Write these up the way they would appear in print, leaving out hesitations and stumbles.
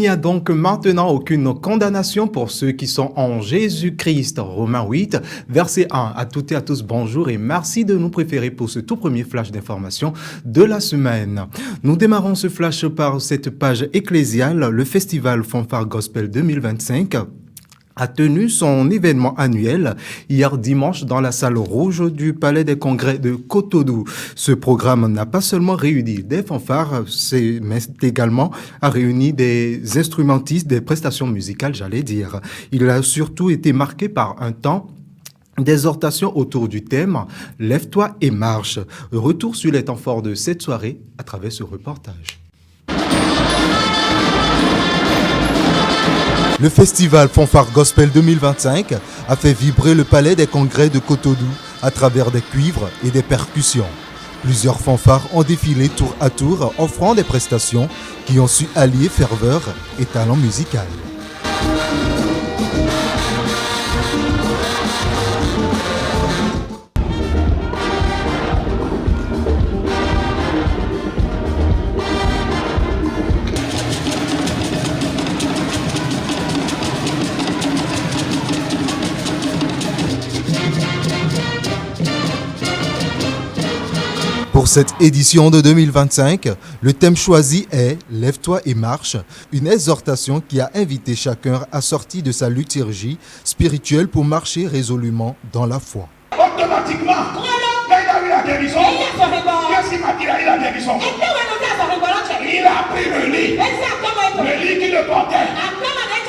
n'y a donc maintenant aucune condamnation pour ceux qui sont en Jésus-Christ. Romains 8, verset 1. À toutes et à tous, bonjour et merci de nous préférer pour ce tout premier flash d'information de la semaine. Nous démarrons ce flash par cette page ecclésiale. Le festival Fanfare Gospel 2025 a tenu son événement annuel hier dimanche dans la salle rouge du Palais des Congrès de Cotonou. Ce programme n'a pas seulement réuni des fanfares, mais également a réuni des instrumentistes, des prestations musicales, j'allais dire. Il a surtout été marqué par un temps d'exhortation autour du thème « Lève-toi et marche ». Retour sur les temps forts de cette soirée à travers ce reportage. Le festival Fanfare Gospel 2025 a fait vibrer le palais des congrès de Cotonou à travers des cuivres et des percussions. Plusieurs fanfares ont défilé tour à tour, offrant des prestations qui ont su allier ferveur et talent musical. Pour cette édition de 2025, le thème choisi est « Lève-toi et marche », une exhortation qui a invité chacun assorti de sa liturgie spirituelle pour marcher résolument dans la foi. Automatiquement, il a eu la guérison. Qu'est-ce qu'il m'a dit? Il a eu la guérison. Il a pris le lit. Le lit qui le portait.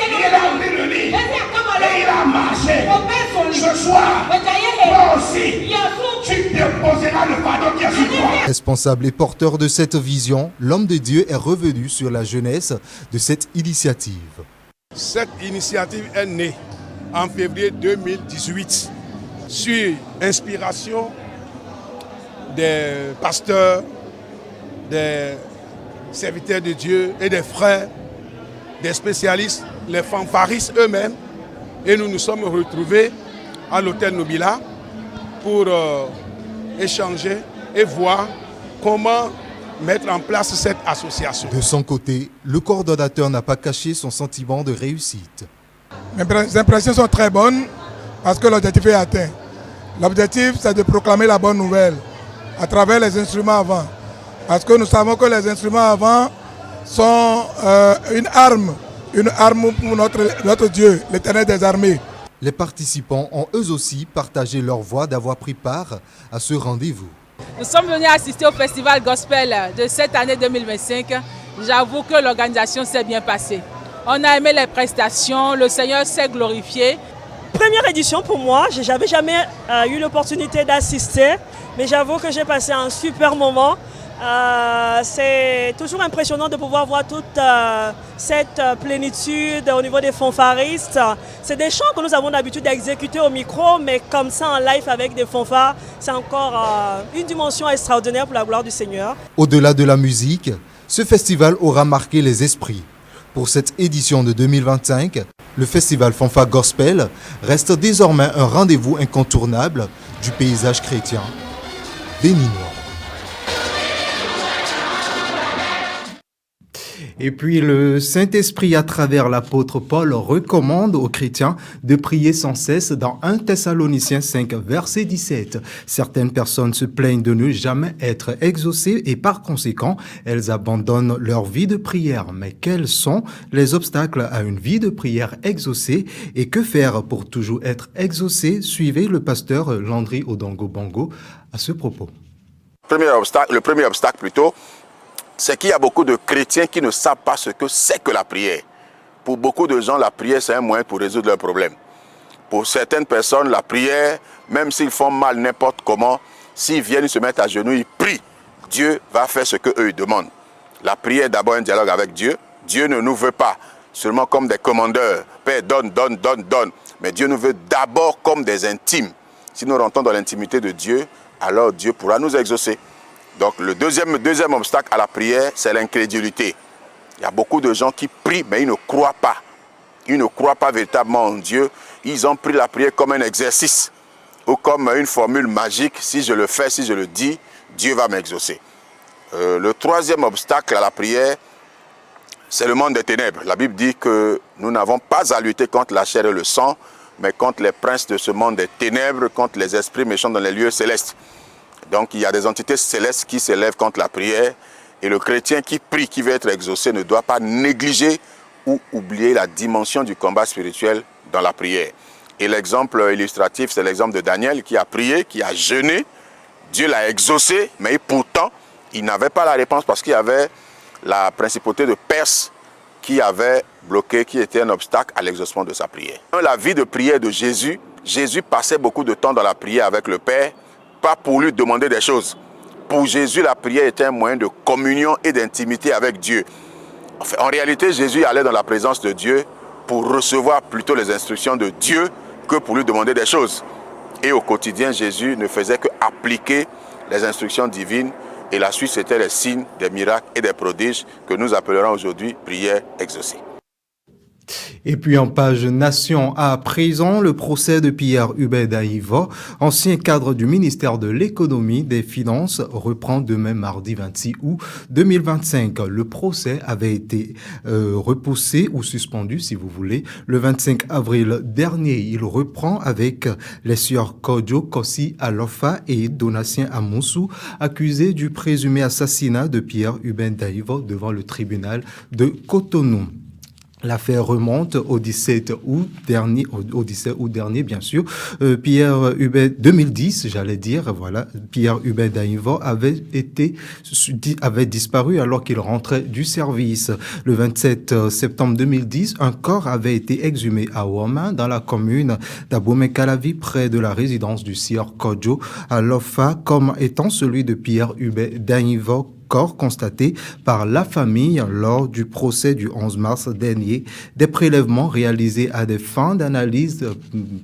Il a pris le lit. Et il a marché. Ce soir, toi aussi, tu déposeras le fardeau qui est sur toi. Responsable et porteur de cette vision, l'homme de Dieu est revenu sur la jeunesse de cette initiative. Cette initiative est née en février 2018 sur inspiration des pasteurs, des serviteurs de Dieu et des frères, des spécialistes, les fanfaristes eux-mêmes. Et nous nous sommes retrouvés à l'hôtel Nobila pour échanger et voir comment mettre en place cette association. De son côté, le coordonnateur n'a pas caché son sentiment de réussite. Mes impressions sont très bonnes parce que l'objectif est atteint. L'objectif, c'est de proclamer la bonne nouvelle à travers les instruments avant. Parce que nous savons que les instruments avant sont une arme pour notre Dieu, l'Éternel des armées. Les participants ont eux aussi partagé leur voix d'avoir pris part à ce rendez-vous. Nous sommes venus assister au festival gospel de cette année 2025. J'avoue que l'organisation s'est bien passée. On a aimé les prestations, le Seigneur s'est glorifié. Première édition pour moi, je n'avais jamais eu l'opportunité d'assister, mais j'avoue que j'ai passé un super moment. C'est toujours impressionnant de pouvoir voir toute cette plénitude au niveau des fanfaristes. C'est des chants que nous avons l'habitude d'exécuter au micro, mais comme ça en live avec des fanfares, c'est encore une dimension extraordinaire pour la gloire du Seigneur. Au-delà de la musique, ce festival aura marqué les esprits. Pour cette édition de 2025, le festival Fanfare Gospel reste désormais un rendez-vous incontournable du paysage chrétien béninois. Et puis le Saint-Esprit, à travers l'apôtre Paul, recommande aux chrétiens de prier sans cesse dans 1 Thessaloniciens 5, verset 17. Certaines personnes se plaignent de ne jamais être exaucées et par conséquent, elles abandonnent leur vie de prière. Mais quels sont les obstacles à une vie de prière exaucée et que faire pour toujours être exaucé? Suivez le pasteur Landry Odongo Bongo à ce propos. Le premier obstacle plutôt, c'est qu'il y a beaucoup de chrétiens qui ne savent pas ce que c'est que la prière. Pour beaucoup de gens, la prière, c'est un moyen pour résoudre leurs problèmes. Pour certaines personnes, la prière, même s'ils font mal n'importe comment, s'ils viennent se mettre à genoux, ils prient. Dieu va faire ce qu'eux demandent. La prière est d'abord un dialogue avec Dieu. Dieu ne nous veut pas seulement comme des commandeurs. Père, donne, donne, donne, donne. Mais Dieu nous veut d'abord comme des intimes. Si nous rentrons dans l'intimité de Dieu, alors Dieu pourra nous exaucer. Donc le deuxième obstacle à la prière, c'est l'incrédulité. Il y a beaucoup de gens qui prient, mais ils ne croient pas. Ils ne croient pas véritablement en Dieu. Ils ont pris la prière comme un exercice ou comme une formule magique. Si je le fais, si je le dis, Dieu va m'exaucer. Le troisième obstacle à la prière, c'est le monde des ténèbres. La Bible dit que nous n'avons pas à lutter contre la chair et le sang, mais contre les princes de ce monde des ténèbres, contre les esprits méchants dans les lieux célestes. Donc il y a des entités célestes qui s'élèvent contre la prière, et le chrétien qui prie, qui veut être exaucé, ne doit pas négliger ou oublier la dimension du combat spirituel dans la prière. Et l'exemple illustratif, c'est l'exemple de Daniel qui a prié, qui a jeûné. Dieu l'a exaucé, mais pourtant, il n'avait pas la réponse parce qu'il y avait la principauté de Perse qui avait bloqué, qui était un obstacle à l'exaucement de sa prière. Dans la vie de prière de Jésus, Jésus passait beaucoup de temps dans la prière avec le Père, pas pour lui demander des choses. Pour Jésus, la prière était un moyen de communion et d'intimité avec Dieu. Enfin, en réalité, Jésus allait dans la présence de Dieu pour recevoir plutôt les instructions de Dieu que pour lui demander des choses. Et au quotidien, Jésus ne faisait qu'appliquer les instructions divines. Et la suite, c'était les signes, des miracles et des prodiges que nous appellerons aujourd'hui prière exaucée. Et puis en page Nation à présent, le procès de Pierre Hubert Daïva, ancien cadre du ministère de l'économie des finances, reprend demain mardi 26 août 2025. Le procès avait été repoussé ou suspendu, si vous voulez, le 25 avril dernier. Il reprend avec les sieurs Kodjo Kossi Alofa et Donatien Amoussou, accusés du présumé assassinat de Pierre Hubert Daïva devant le tribunal de Cotonou. L'affaire remonte au 17 août dernier, bien sûr. Pierre Hubert, 2010, Pierre Hubert Daïva avait disparu alors qu'il rentrait du service. Le 27 septembre 2010, un corps avait été exhumé à Ouama, dans la commune d'Abomey-Calavi, près de la résidence du sieur Kodjo à Lofa, comme étant celui de Pierre Hubert Daïva, corps constaté par la famille lors du procès du 11 mars dernier. Des prélèvements réalisés à des fins d'analyse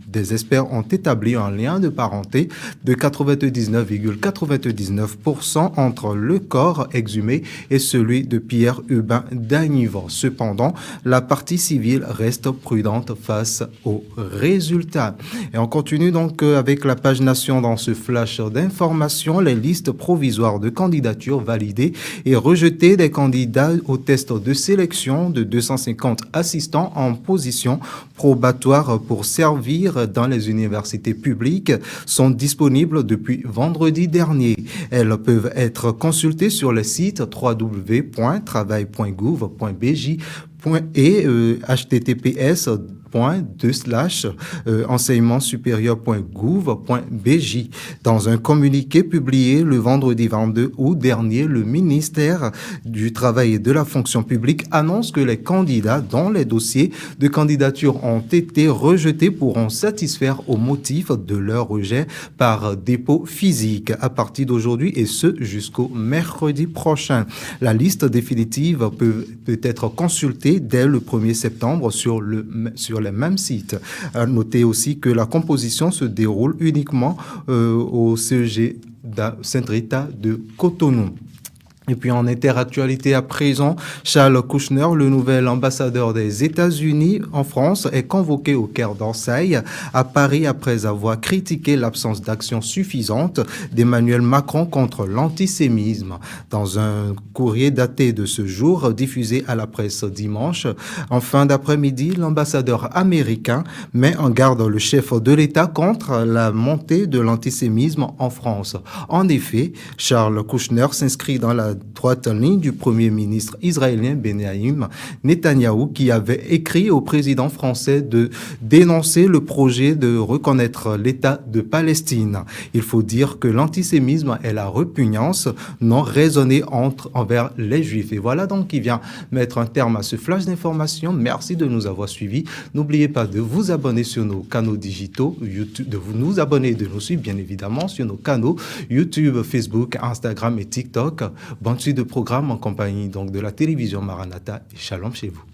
des experts ont établi un lien de parenté de 99,99% entre le corps exhumé et celui de Pierre Hubert Daïva. Cependant, la partie civile reste prudente face aux résultats. Et on continue donc avec la page Nation dans ce flash d'informations. Les listes provisoires de candidatures validées et rejeter des candidats au test de sélection de 250 assistants en position probatoire pour servir dans les universités publiques sont disponibles depuis vendredi dernier. Elles peuvent être consultées sur le site www.travail.gouv.bj et https://enseignementsupérieur.gouv.bj. Dans un communiqué publié le vendredi 22 août dernier, le ministère du Travail et de la Fonction publique annonce que les candidats dont les dossiers de candidature ont été rejetés pourront satisfaire au motif de leur rejet par dépôt physique à partir d'aujourd'hui et ce jusqu'au mercredi prochain. La liste définitive peut être consultée dès le 1er septembre sur les mêmes sites. Notez aussi que la composition se déroule uniquement au CEG Saint-Rita de Cotonou. Et puis en interactualité à présent, Charles Kouchner, le nouvel ambassadeur des États-Unis en France, est convoqué au Quai d'Orsay à Paris après avoir critiqué l'absence d'action suffisante d'Emmanuel Macron contre l'antisémitisme. Dans un courrier daté de ce jour, diffusé à la presse dimanche, en fin d'après-midi, l'ambassadeur américain met en garde le chef de l'État contre la montée de l'antisémitisme en France. En effet, Charles Kouchner s'inscrit dans la droite ligne du premier ministre israélien Benjamin Netanyahou qui avait écrit au président français de dénoncer le projet de reconnaître l'État de Palestine. Il faut dire que l'antisémitisme est la répugnance non raisonnée envers les Juifs. Et voilà donc qui vient mettre un terme à ce flash d'information. Merci de nous avoir suivis. N'oubliez pas de vous abonner sur nos canaux digitaux, YouTube, de nous abonner et de nous suivre bien évidemment sur nos canaux YouTube, Facebook, Instagram et TikTok. Bonne suite de programme en compagnie donc de la télévision Maranatha et Shalom chez vous.